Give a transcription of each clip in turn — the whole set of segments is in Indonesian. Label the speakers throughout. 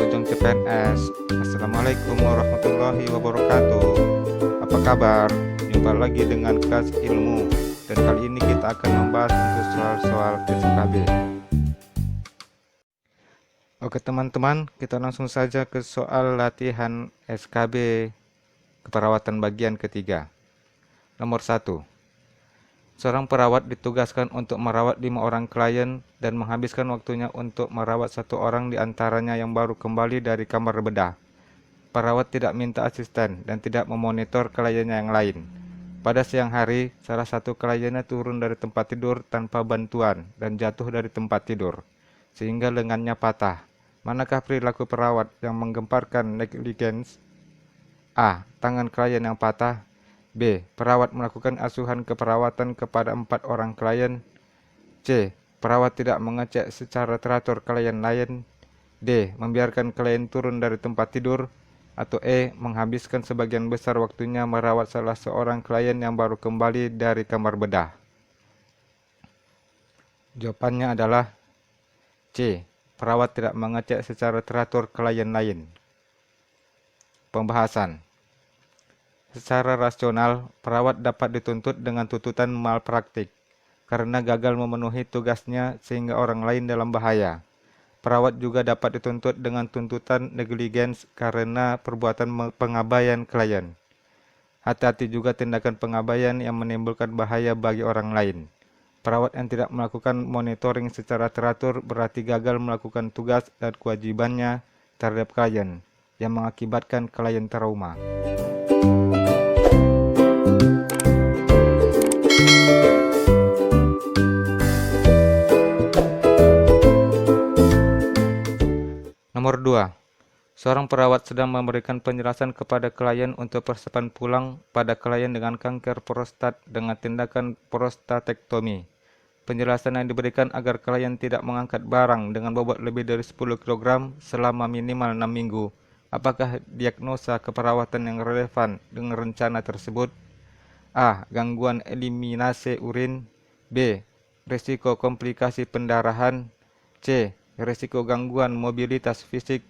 Speaker 1: Ujung CPNS. Assalamualaikum warahmatullahi wabarakatuh. Apa kabar? Jumpa lagi dengan kelas ilmu. Dan kali ini kita akan membahas untuk soal-soal SKB. Oke teman-teman, kita langsung saja ke soal latihan SKB keperawatan bagian ketiga. Nomor 1. Seorang perawat ditugaskan untuk merawat 5 orang klien dan menghabiskan waktunya untuk merawat 1 orang di antaranya yang baru kembali dari kamar bedah. Perawat tidak minta asisten dan tidak memonitor kliennya yang lain. Pada siang hari, salah satu kliennya turun dari tempat tidur tanpa bantuan dan jatuh dari tempat tidur, sehingga lengannya patah. Manakah perilaku perawat yang menggemparkan negligence? A. Tangan klien yang patah. B. Perawat melakukan asuhan keperawatan kepada 4 orang klien. C. Perawat tidak mengecek secara teratur klien lain. D. Membiarkan klien turun dari tempat tidur. Atau E. Menghabiskan sebagian besar waktunya merawat salah seorang klien yang baru kembali dari kamar bedah. Jawabannya adalah C. Perawat tidak mengecek secara teratur klien lain. Pembahasan. Secara rasional, perawat dapat dituntut dengan tuntutan malpraktik karena gagal memenuhi tugasnya sehingga orang lain dalam bahaya. Perawat juga dapat dituntut dengan tuntutan negligence karena perbuatan pengabaian klien. Hati-hati juga tindakan pengabaian yang menimbulkan bahaya bagi orang lain. Perawat yang tidak melakukan monitoring secara teratur berarti gagal melakukan tugas dan kewajibannya terhadap klien, yang mengakibatkan klien trauma. Nomor 2. Seorang perawat sedang memberikan penjelasan kepada klien untuk persiapan pulang pada klien dengan kanker prostat dengan tindakan prostatektomi. Penjelasan yang diberikan agar klien tidak mengangkat barang dengan bobot lebih dari 10 kg selama minimal 6 minggu. Apakah diagnosa keperawatan yang relevan dengan rencana tersebut? A. Gangguan eliminasi urin. B. Risiko komplikasi pendarahan. C. Risiko gangguan mobilitas fisik.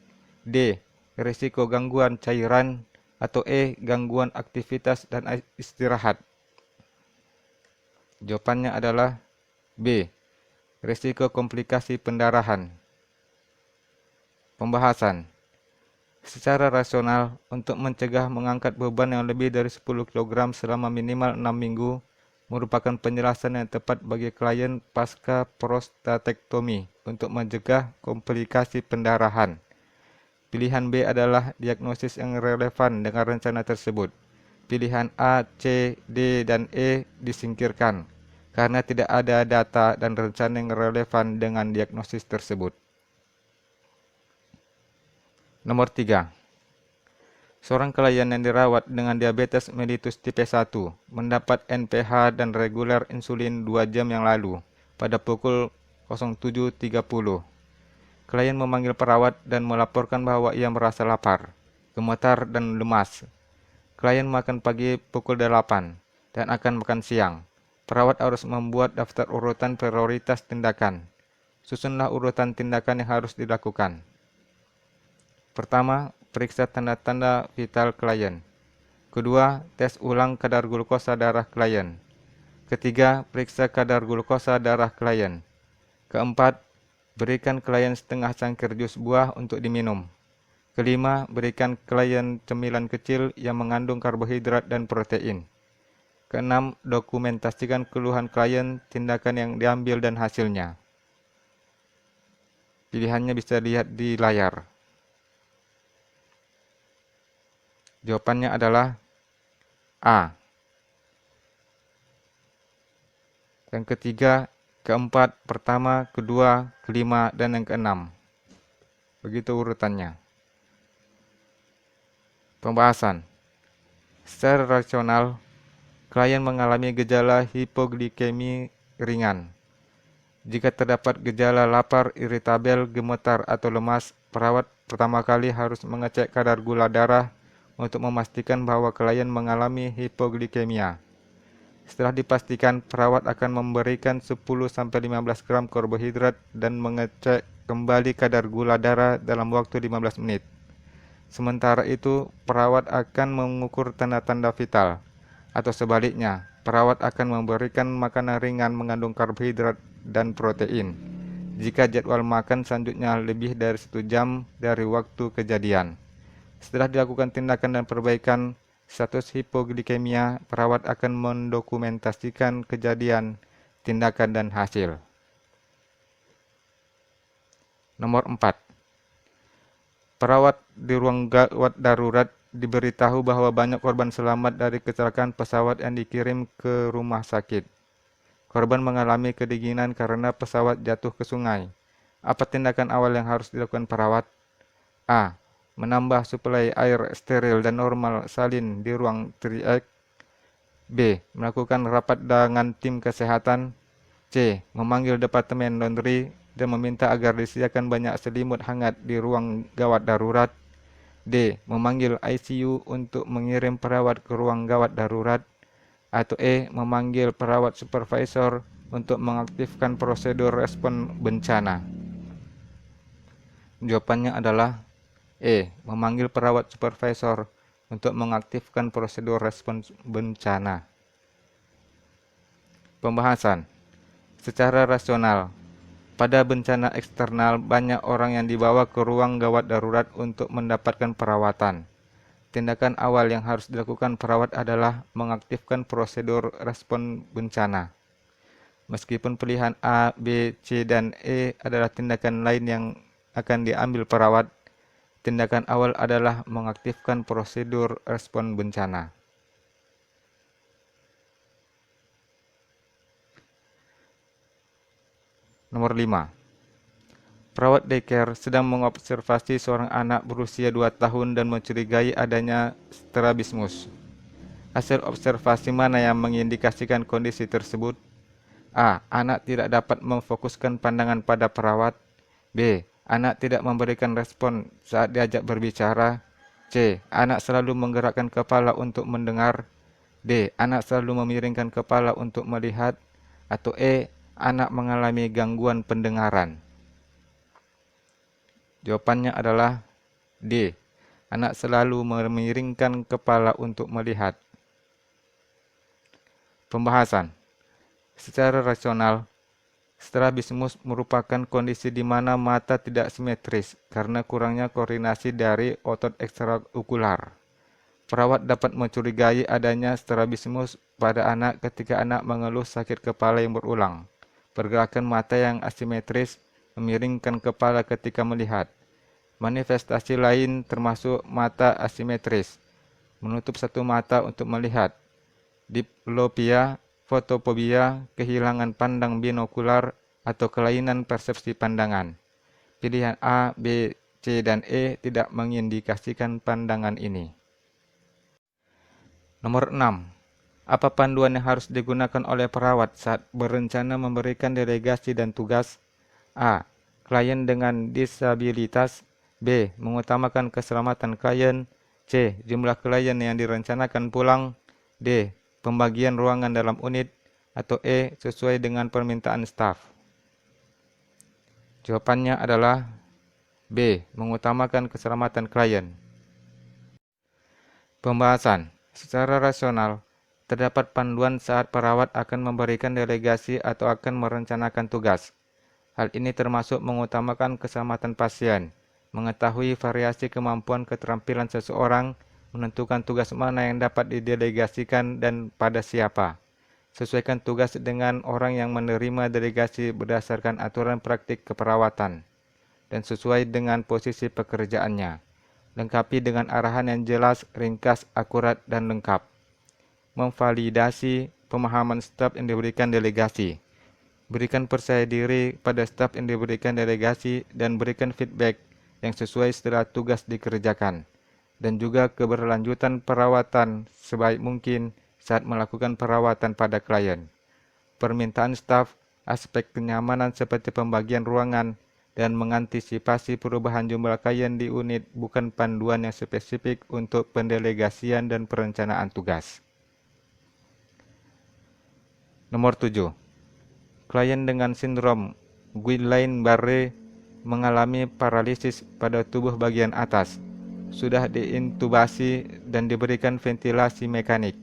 Speaker 1: D. Risiko gangguan cairan. Atau E. Gangguan aktivitas dan istirahat. Jawabannya adalah B. Risiko komplikasi pendarahan. Pembahasan. Secara rasional, untuk mencegah mengangkat beban yang lebih dari 10 kg selama minimal 6 minggu merupakan penjelasan yang tepat bagi klien pasca prostatektomi untuk mencegah komplikasi pendarahan. Pilihan B adalah diagnosis yang relevan dengan rencana tersebut. Pilihan A, C, D, dan E disingkirkan karena tidak ada data dan rencana yang relevan dengan diagnosis tersebut. Nomor 3. Seorang klien yang dirawat dengan diabetes mellitus tipe 1 mendapat NPH dan reguler insulin 2 jam yang lalu pada pukul 07.30. Klien memanggil perawat dan melaporkan bahwa ia merasa lapar, gemetar, dan lemas. Klien makan pagi pukul 8 dan akan makan siang. Perawat harus membuat daftar urutan prioritas tindakan. Susunlah urutan tindakan yang harus dilakukan. Pertama, periksa tanda-tanda vital klien. Kedua, tes ulang kadar glukosa darah klien. Ketiga, periksa kadar glukosa darah klien. Keempat, berikan klien setengah cangkir jus buah untuk diminum. Kelima, berikan klien cemilan kecil yang mengandung karbohidrat dan protein. Keenam, dokumentasikan keluhan klien, tindakan yang diambil dan hasilnya. Pilihannya bisa dilihat di layar. Jawabannya adalah A. Yang ketiga, keempat, pertama, kedua, kelima, dan yang keenam. Begitu urutannya. Pembahasan. Secara rasional, klien mengalami gejala hipoglikemi ringan. Jika terdapat gejala lapar, iritabel, gemetar, atau lemas, perawat pertama kali harus mengecek kadar gula darah untuk memastikan bahwa klien mengalami hipoglikemia. Setelah dipastikan, perawat akan memberikan 10-15 gram karbohidrat dan mengecek kembali kadar gula darah dalam waktu 15 menit. Sementara itu, perawat akan mengukur tanda-tanda vital, atau sebaliknya, perawat akan memberikan makanan ringan mengandung karbohidrat dan protein jika jadwal makan selanjutnya lebih dari 1 jam dari waktu kejadian. Setelah dilakukan tindakan dan perbaikan status hipoglikemia, perawat akan mendokumentasikan kejadian, tindakan, dan hasil. Nomor 4. Perawat di ruang gawat darurat diberitahu bahwa banyak korban selamat dari kecelakaan pesawat yang dikirim ke rumah sakit. Korban mengalami kedinginan karena pesawat jatuh ke sungai. Apa tindakan awal yang harus dilakukan perawat? A. Menambah suplai air steril dan normal salin di ruang triage. B. Melakukan rapat dengan tim kesehatan. C. Memanggil departemen laundry dan meminta agar disediakan banyak selimut hangat di ruang gawat darurat. D. Memanggil ICU untuk mengirim perawat ke ruang gawat darurat. Atau E. Memanggil perawat supervisor untuk mengaktifkan prosedur respon bencana. Jawabannya adalah E. Memanggil perawat supervisor untuk mengaktifkan prosedur respon bencana. Pembahasan. Secara rasional, pada bencana eksternal banyak orang yang dibawa ke ruang gawat darurat untuk mendapatkan perawatan. Tindakan awal yang harus dilakukan perawat adalah mengaktifkan prosedur respon bencana. Meskipun pilihan A, B, C, dan E adalah tindakan lain yang akan diambil perawat, tindakan awal adalah mengaktifkan prosedur respon bencana. Nomor 5. Perawat daycare sedang mengobservasi seorang anak berusia 2 tahun dan mencurigai adanya strabismus. Hasil observasi mana yang mengindikasikan kondisi tersebut? A. Anak tidak dapat memfokuskan pandangan pada perawat. B. Anak tidak memberikan respon saat diajak berbicara. C. Anak selalu menggerakkan kepala untuk mendengar. D. Anak selalu memiringkan kepala untuk melihat. Atau E. Anak mengalami gangguan pendengaran. Jawabannya adalah D. Anak selalu memiringkan kepala untuk melihat. Pembahasan. Secara rasional, strabismus merupakan kondisi di mana mata tidak simetris karena kurangnya koordinasi dari otot ekstraokular. Perawat dapat mencurigai adanya strabismus pada anak ketika anak mengeluh sakit kepala yang berulang, pergerakan mata yang asimetris, memiringkan kepala ketika melihat. Manifestasi lain termasuk mata asimetris, menutup satu mata untuk melihat, diplopia, fotofobia, kehilangan pandang binokular, atau kelainan persepsi pandangan. Pilihan A, B, C, dan E tidak mengindikasikan pandangan ini. Nomor 6. Apa panduan yang harus digunakan oleh perawat saat berencana memberikan delegasi dan tugas? A. Klien dengan disabilitas. B. Mengutamakan keselamatan klien. C. Jumlah klien yang direncanakan pulang. D. Pembagian ruangan dalam unit. Atau E. Sesuai dengan permintaan staf. Jawabannya adalah B. Mengutamakan keselamatan klien. Pembahasan. Secara rasional, terdapat panduan saat perawat akan memberikan delegasi atau akan merencanakan tugas. Hal ini termasuk mengutamakan keselamatan pasien, mengetahui variasi kemampuan keterampilan seseorang, menentukan tugas mana yang dapat didelegasikan dan pada siapa. Sesuaikan tugas dengan orang yang menerima delegasi berdasarkan aturan praktik keperawatan dan sesuai dengan posisi pekerjaannya. Lengkapi dengan arahan yang jelas, ringkas, akurat, dan lengkap. Memvalidasi pemahaman staf yang diberikan delegasi. Berikan percaya diri pada staf yang diberikan delegasi dan berikan feedback yang sesuai setelah tugas dikerjakan. Dan juga keberlanjutan perawatan sebaik mungkin saat melakukan perawatan pada klien. Permintaan staf, aspek kenyamanan seperti pembagian ruangan, dan mengantisipasi perubahan jumlah klien di unit bukan panduan yang spesifik untuk pendelegasian dan perencanaan tugas. Nomor 7. Klien dengan sindrom Guillain-Barré mengalami paralisis pada tubuh bagian atas, sudah diintubasi dan diberikan ventilasi mekanik.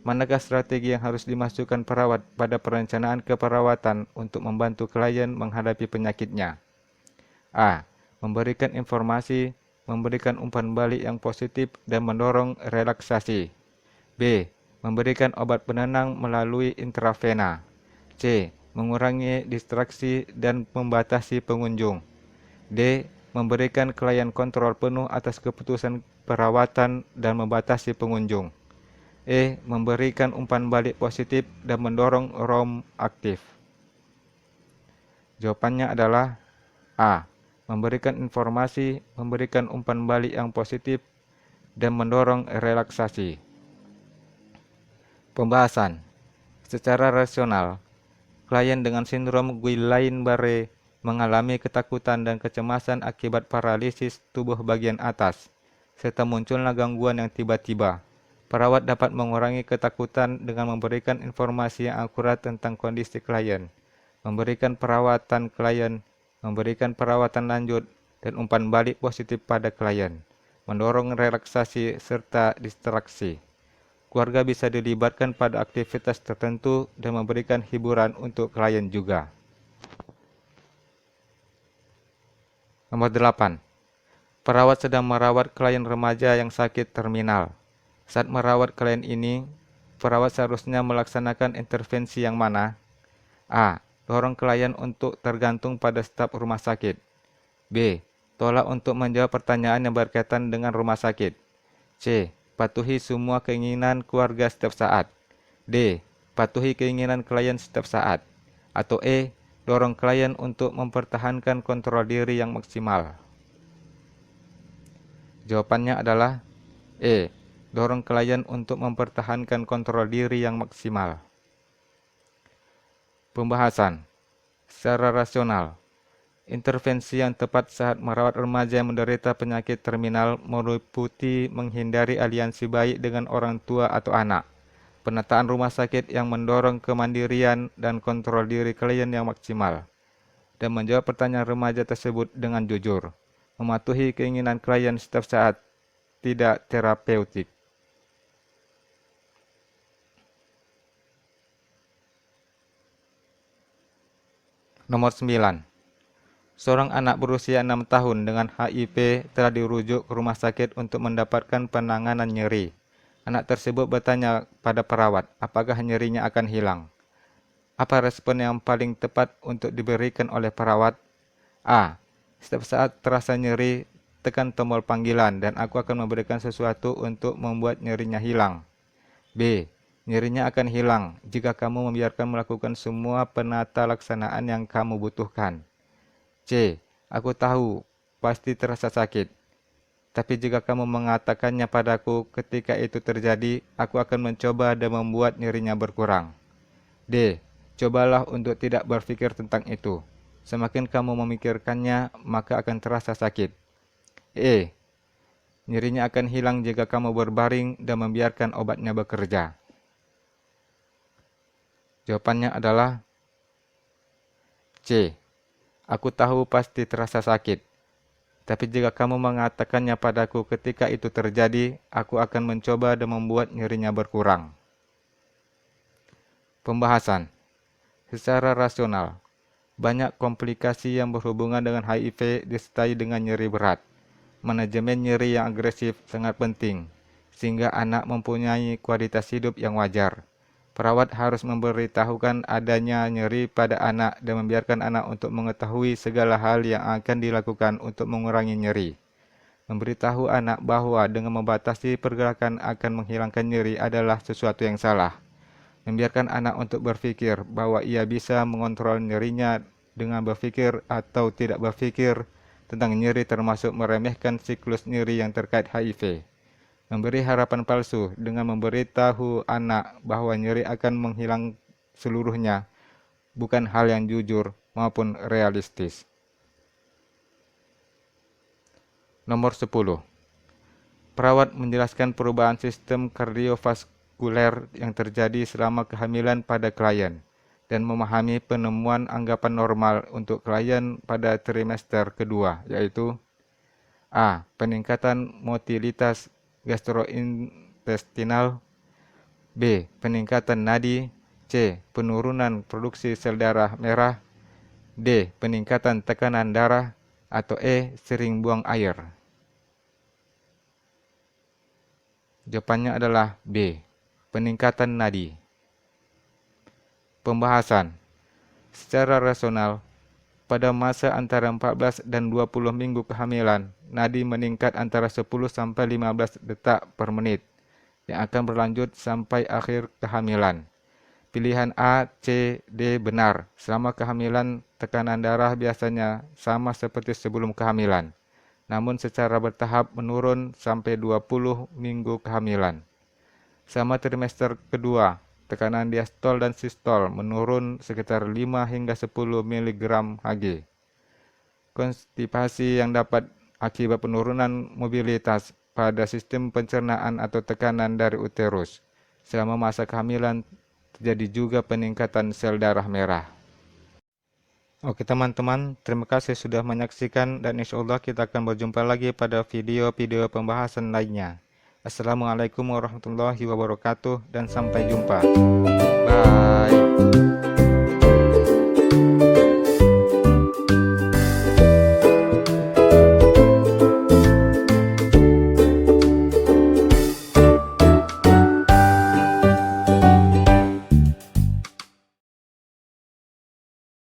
Speaker 1: Manakah strategi yang harus dimasukkan perawat pada perencanaan keperawatan untuk membantu klien menghadapi penyakitnya? A. Memberikan informasi, memberikan umpan balik yang positif dan mendorong relaksasi. B. Memberikan obat penenang melalui intravena. C. Mengurangi distraksi dan membatasi pengunjung. D. Memberikan klien kontrol penuh atas keputusan perawatan dan membatasi pengunjung. E. Memberikan umpan balik positif dan mendorong ROM aktif. Jawabannya adalah A. Memberikan informasi, memberikan umpan balik yang positif, dan mendorong relaksasi. Pembahasan. Secara rasional, klien dengan sindrom Guillain-Barré mengalami ketakutan dan kecemasan akibat paralisis tubuh bagian atas, serta munculnya gangguan yang tiba-tiba. Perawat dapat mengurangi ketakutan dengan memberikan informasi yang akurat tentang kondisi klien, memberikan perawatan klien, memberikan perawatan lanjut, dan umpan balik positif pada klien, mendorong relaksasi serta distraksi. Keluarga bisa dilibatkan pada aktivitas tertentu dan memberikan hiburan untuk klien juga. Nomor 8. Perawat sedang merawat klien remaja yang sakit terminal. Saat merawat klien ini, perawat seharusnya melaksanakan intervensi yang mana? A. Dorong klien untuk tergantung pada staf rumah sakit. B. Tolak untuk menjawab pertanyaan yang berkaitan dengan rumah sakit. C. Patuhi semua keinginan keluarga setiap saat. D. Patuhi keinginan klien setiap saat. Atau E. Dorong klien untuk mempertahankan kontrol diri yang maksimal. Jawabannya adalah E. Dorong klien untuk mempertahankan kontrol diri yang maksimal. Pembahasan. Secara rasional, intervensi yang tepat saat merawat remaja yang menderita penyakit terminal meliputi menghindari aliansi baik dengan orang tua atau anak, penataan rumah sakit yang mendorong kemandirian dan kontrol diri klien yang maksimal, dan menjawab pertanyaan remaja tersebut dengan jujur, mematuhi keinginan klien setiap saat, tidak terapeutik. Nomor 9. Seorang anak berusia 6 tahun dengan HIV telah dirujuk ke rumah sakit untuk mendapatkan penanganan nyeri. Anak tersebut bertanya pada perawat, apakah nyerinya akan hilang? Apa respon yang paling tepat untuk diberikan oleh perawat? A. Setiap saat terasa nyeri, tekan tombol panggilan dan aku akan memberikan sesuatu untuk membuat nyerinya hilang. B. Nyerinya akan hilang jika kamu membiarkan melakukan semua penata laksanaan yang kamu butuhkan. C. Aku tahu, pasti terasa sakit. Tapi jika kamu mengatakannya padaku ketika itu terjadi, aku akan mencoba dan membuat nyerinya berkurang. D. Cobalah untuk tidak berpikir tentang itu. Semakin kamu memikirkannya, maka akan terasa sakit. E. Nyerinya akan hilang jika kamu berbaring dan membiarkan obatnya bekerja. Jawabannya adalah C. Aku tahu pasti terasa sakit. Tapi jika kamu mengatakannya padaku ketika itu terjadi, aku akan mencoba dan membuat nyerinya berkurang. Pembahasan. Secara rasional, banyak komplikasi yang berhubungan dengan HIV disertai dengan nyeri berat. Manajemen nyeri yang agresif sangat penting, sehingga anak mempunyai kualitas hidup yang wajar. Perawat harus memberitahukan adanya nyeri pada anak dan membiarkan anak untuk mengetahui segala hal yang akan dilakukan untuk mengurangi nyeri. Memberitahu anak bahwa dengan membatasi pergerakan akan menghilangkan nyeri adalah sesuatu yang salah. Membiarkan anak untuk berpikir bahwa ia bisa mengontrol nyerinya dengan berpikir atau tidak berpikir tentang nyeri termasuk meremehkan siklus nyeri yang terkait HIV. Memberi harapan palsu dengan memberitahu anak bahwa nyeri akan menghilang seluruhnya bukan hal yang jujur maupun realistis. Nomor 10. Perawat menjelaskan perubahan sistem kardiovaskuler yang terjadi selama kehamilan pada klien. dan memahami penemuan anggapan normal untuk klien pada trimester kedua, yaitu A. Peningkatan motilitas gastrointestinal, B. Peningkatan nadi, C. Penurunan produksi sel darah merah, D. Peningkatan tekanan darah, atau E. Sering buang air. Jawabannya adalah B. Peningkatan nadi. Pembahasan. Secara rasional, pada masa antara 14 dan 20 minggu kehamilan, nadi meningkat antara 10 sampai 15 detak per menit yang akan berlanjut sampai akhir kehamilan. Pilihan A, C, D benar. Selama kehamilan, tekanan darah biasanya sama seperti sebelum kehamilan, namun secara bertahap menurun sampai 20 minggu kehamilan. Selama trimester kedua, tekanan diastol dan sistol menurun sekitar 5 hingga 10 mg Hg. Konstipasi yang dapat akibat penurunan mobilitas pada sistem pencernaan atau tekanan dari uterus. Selama masa kehamilan, terjadi juga peningkatan sel darah merah. Oke teman-teman, terima kasih sudah menyaksikan dan insya Allah kita akan berjumpa lagi pada video-video pembahasan lainnya. Assalamualaikum warahmatullahi wabarakatuh dan sampai jumpa. Bye.